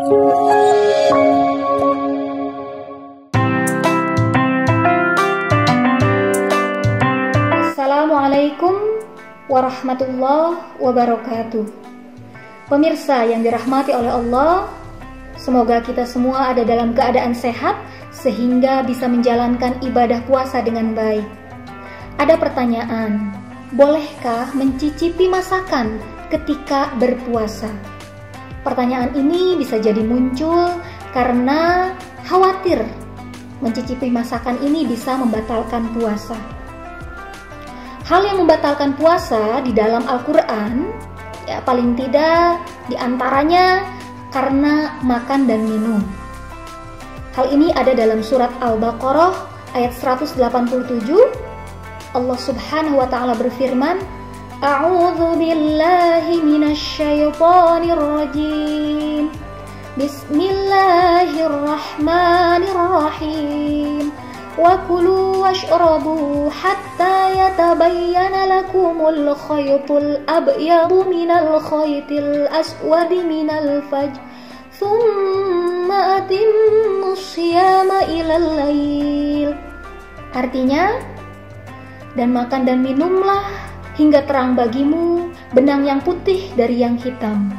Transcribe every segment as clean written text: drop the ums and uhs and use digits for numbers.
Assalamualaikum warahmatullahi wabarakatuh. Pemirsa yang dirahmati oleh Allah, semoga kita semua ada dalam keadaan sehat sehingga bisa menjalankan ibadah puasa dengan baik. Ada pertanyaan, bolehkah mencicipi masakan ketika berpuasa? Pertanyaan ini bisa jadi muncul karena khawatir mencicipi masakan ini bisa membatalkan puasa. Hal yang membatalkan puasa di dalam Al-Quran, ya paling tidak diantaranya karena makan dan minum. Hal ini ada dalam surat Al-Baqarah ayat 187. Allah Subhanahu wa Ta'ala berfirman, A'udzu billahi minasyaitonir rajim. Bismillahirrahmanirrahim. Wa kulu washrabu hatta yatabayyana lakumul khaytul abyadu minal khaytil aswadi minal fajr. Thumma atimmus siyama ilal lail. Artinya, dan makan dan minumlah hingga terang bagimu benang yang putih dari yang hitam,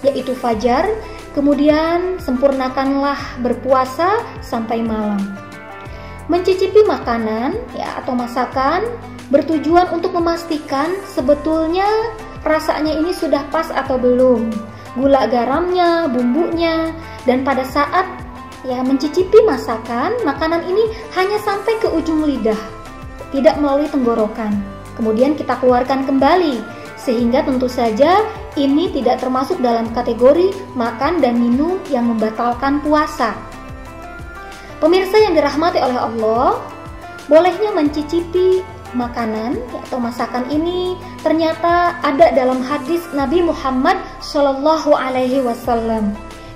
yaitu fajar, kemudian sempurnakanlah berpuasa sampai malam. Mencicipi makanan atau masakan bertujuan untuk memastikan sebetulnya rasanya ini sudah pas atau belum, gula garamnya, bumbunya, dan pada saat mencicipi masakan, makanan ini hanya sampai ke ujung lidah, tidak melalui tenggorokan. Kemudian kita keluarkan kembali, sehingga tentu saja ini tidak termasuk dalam kategori makan dan minum yang membatalkan puasa. Pemirsa yang dirahmati oleh Allah, bolehnya mencicipi makanan atau masakan ini ternyata ada dalam hadis Nabi Muhammad SAW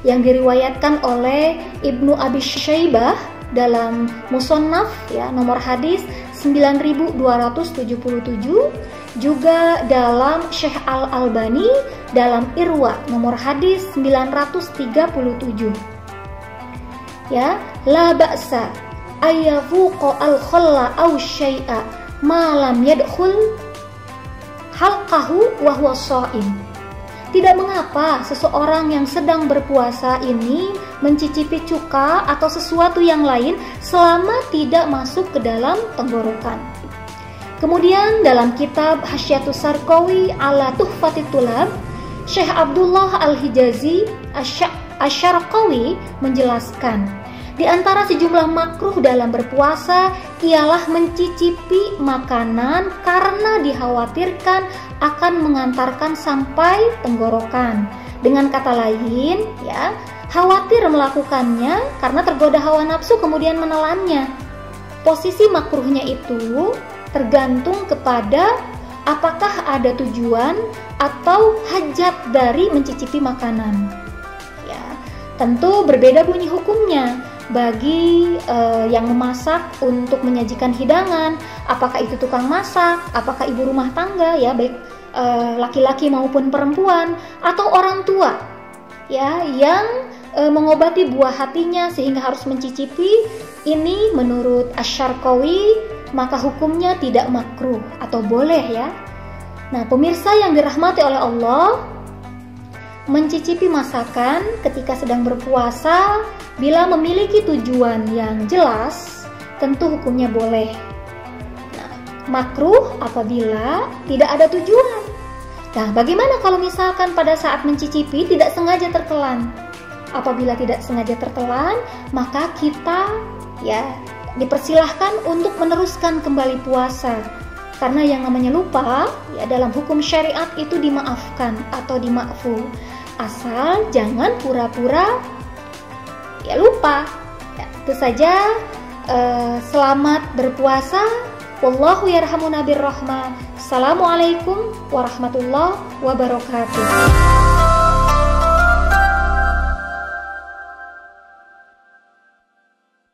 yang diriwayatkan oleh Ibnu Abi Syaibah dalam Musannaf nomor hadis 9277, juga dalam Syekh Al-Albani dalam Irwa nomor hadis 937. La ba'sa ayyafuqa al-khalla aw syai'a ma lam yadkhul halqahu wa huwa sha'im. Tidak mengapa seseorang yang sedang berpuasa ini mencicipi cuka atau sesuatu yang lain selama tidak masuk ke dalam tenggorokan. Kemudian dalam kitab Hasyiatus Sarqawi ala Tuhfatit Tulab, Syekh Abdullah Al-Hijazi Asy-Syarqawi menjelaskan, di antara sejumlah makruh dalam berpuasa ialah mencicipi makanan karena dikhawatirkan akan mengantarkan sampai tenggorokan. Dengan kata lain, khawatir melakukannya karena tergoda hawa nafsu kemudian menelannya. Posisi makruhnya itu tergantung kepada apakah ada tujuan atau hajat dari mencicipi makanan. Tentu berbeda bunyi hukumnya bagi yang memasak untuk menyajikan hidangan, apakah itu tukang masak, apakah ibu rumah tangga baik laki-laki maupun perempuan, atau orang tua yang mengobati buah hatinya sehingga harus mencicipi. Ini menurut Asy-Syarqawi maka hukumnya tidak makruh atau boleh Nah, pemirsa yang dirahmati oleh Allah, mencicipi masakan ketika sedang berpuasa bila memiliki tujuan yang jelas, tentu hukumnya boleh. Nah, makruh apabila tidak ada tujuan. Nah, bagaimana kalau misalkan pada saat mencicipi tidak sengaja tertelan? Apabila tidak sengaja tertelan, maka kita dipersilahkan untuk meneruskan kembali puasa. Karena yang namanya lupa dalam hukum syariat itu dimaafkan atau dima'fu. Asal jangan pura-pura lupa. Itu saja. Selamat berpuasa. Wallahu yarhamuna birrahmah. Assalamualaikum warahmatullahi wabarakatuh.